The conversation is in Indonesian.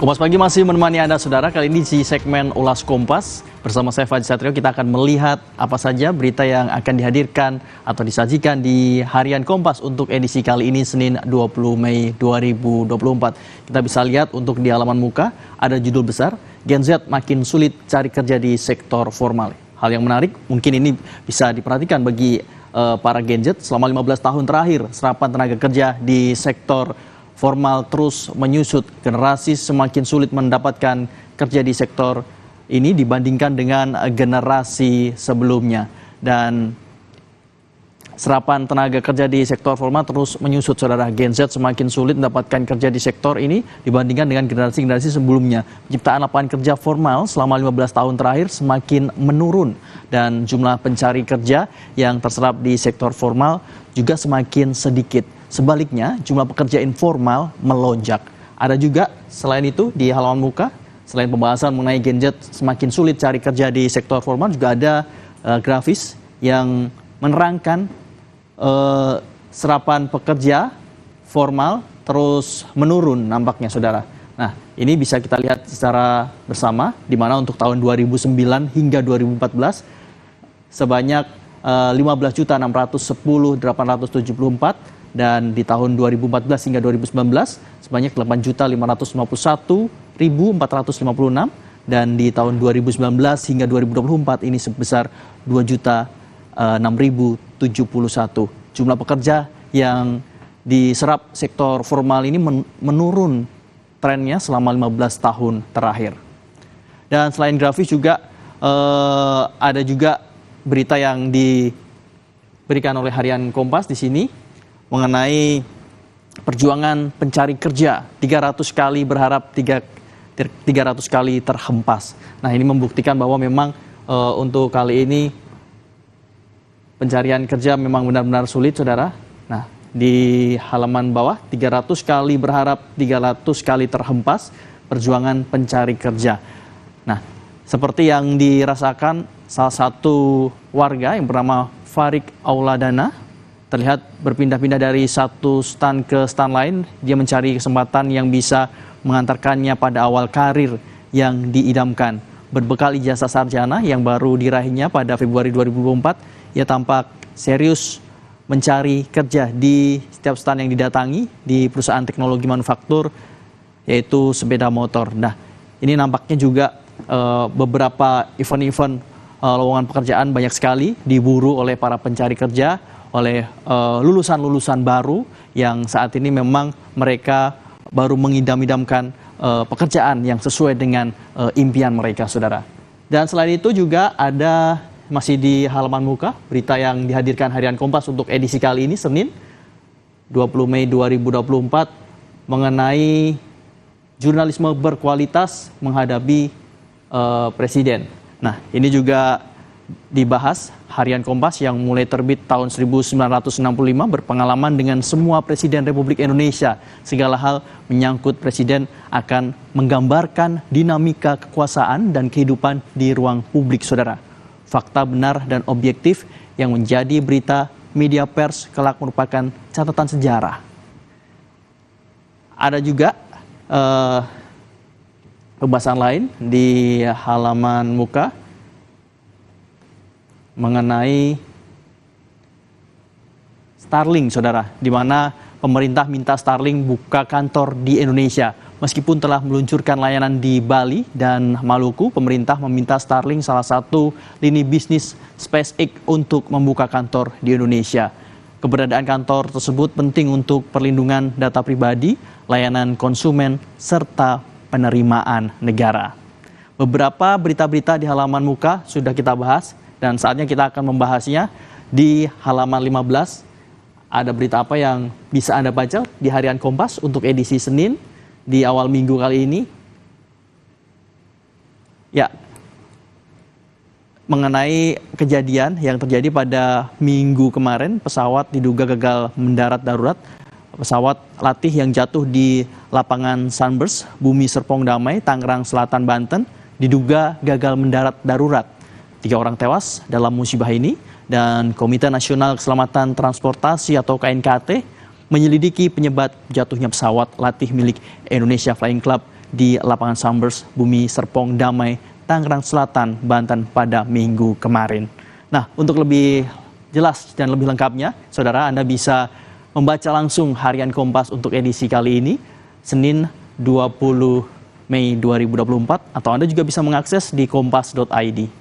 Kompas Pagi masih menemani Anda, Saudara. Kali ini di segmen Ulas Kompas, bersama saya Fadji Satrio, kita akan melihat apa saja berita yang akan dihadirkan atau disajikan di Harian Kompas untuk edisi kali ini, Senin 20 Mei 2024. Kita bisa lihat untuk di halaman muka, ada judul besar, Gen Z makin sulit cari kerja di sektor formal. Hal yang menarik, mungkin ini bisa diperhatikan bagi para Gen Z selama 15 tahun terakhir, serapan tenaga kerja di sektor formal terus menyusut. Generasi semakin sulit mendapatkan kerja di sektor ini dibandingkan dengan generasi sebelumnya. Dan serapan tenaga kerja di sektor formal terus menyusut, Saudara. Gen Z semakin sulit mendapatkan kerja di sektor ini dibandingkan dengan generasi-generasi sebelumnya. Penciptaan lapangan kerja formal selama 15 tahun terakhir semakin menurun. Dan jumlah pencari kerja yang terserap di sektor formal juga semakin sedikit. Sebaliknya, jumlah pekerja informal melonjak. Ada juga, selain itu, di halaman muka, selain pembahasan mengenai Gen Z semakin sulit cari kerja di sektor formal, juga ada grafis yang menerangkan serapan pekerja formal terus menurun nampaknya, Saudara. Nah, ini bisa kita lihat secara bersama, di mana untuk tahun 2009 hingga 2014, sebanyak 15.610.874, dan di tahun 2014 hingga 2019 sebanyak 8.551.456, dan di tahun 2019 hingga 2024 ini sebesar 2.006.071. Jumlah pekerja yang diserap sektor formal ini menurun trennya selama 15 tahun terakhir. Dan selain grafis juga ada juga berita yang diberikan oleh Harian Kompas di sini mengenai perjuangan pencari kerja, 300 kali berharap, 300 kali terhempas. Nah, ini membuktikan bahwa memang untuk kali ini pencarian kerja memang benar-benar sulit, Saudara. Nah, di halaman bawah, 300 kali berharap, 300 kali terhempas, perjuangan pencari kerja. Nah, seperti yang dirasakan salah satu warga yang bernama Farik Auladana, terlihat berpindah-pindah dari satu stan ke stan lain. Dia mencari kesempatan yang bisa mengantarkannya pada awal karir yang diidamkan. Berbekal ijazah sarjana yang baru diraihnya pada Februari 2024, ia tampak serius mencari kerja di setiap stan yang didatangi di perusahaan teknologi manufaktur, yaitu sepeda motor. Nah, ini nampaknya juga beberapa event-event lowongan pekerjaan banyak sekali diburu oleh para pencari kerja, oleh lulusan-lulusan baru yang saat ini memang mereka baru mengidam-idamkan pekerjaan yang sesuai dengan impian mereka, Saudara. Dan selain itu juga ada masih di halaman muka berita yang dihadirkan Harian Kompas untuk edisi kali ini, Senin 20 Mei 2024, mengenai jurnalisme berkualitas menghadapi presiden. Nah, ini juga dibahas Harian Kompas yang mulai terbit tahun 1965, berpengalaman dengan semua presiden Republik Indonesia. Segala hal menyangkut presiden akan menggambarkan dinamika kekuasaan dan kehidupan di ruang publik, Saudara. Fakta benar dan objektif yang menjadi berita media pers kelak merupakan catatan sejarah. Ada juga pembahasan lain di halaman muka mengenai Starlink, Saudara, di mana pemerintah minta Starlink buka kantor di Indonesia. Meskipun telah meluncurkan layanan di Bali dan Maluku, pemerintah meminta Starlink, salah satu lini bisnis SpaceX, untuk membuka kantor di Indonesia. Keberadaan kantor tersebut penting untuk perlindungan data pribadi, layanan konsumen, serta penerimaan negara. Beberapa berita-berita di halaman muka sudah kita bahas, dan saatnya kita akan membahasnya di halaman 15. Ada berita apa yang bisa Anda baca di Harian Kompas untuk edisi Senin di awal minggu kali ini? Ya, mengenai kejadian yang terjadi pada minggu kemarin, pesawat diduga gagal mendarat darurat. Pesawat latih yang jatuh di lapangan Sunburst, Bumi Serpong Damai, Tangerang Selatan, Banten, diduga gagal mendarat darurat. 3 orang tewas dalam musibah ini, dan Komite Nasional Keselamatan Transportasi atau KNKT menyelidiki penyebab jatuhnya pesawat latih milik Indonesia Flying Club di lapangan Sunburst Bumi Serpong Damai, Tangerang Selatan, Banten pada minggu kemarin. Nah, untuk lebih jelas dan lebih lengkapnya, saudara, Anda bisa membaca langsung Harian Kompas untuk edisi kali ini, Senin 20 Mei 2024, atau Anda juga bisa mengakses di kompas.id.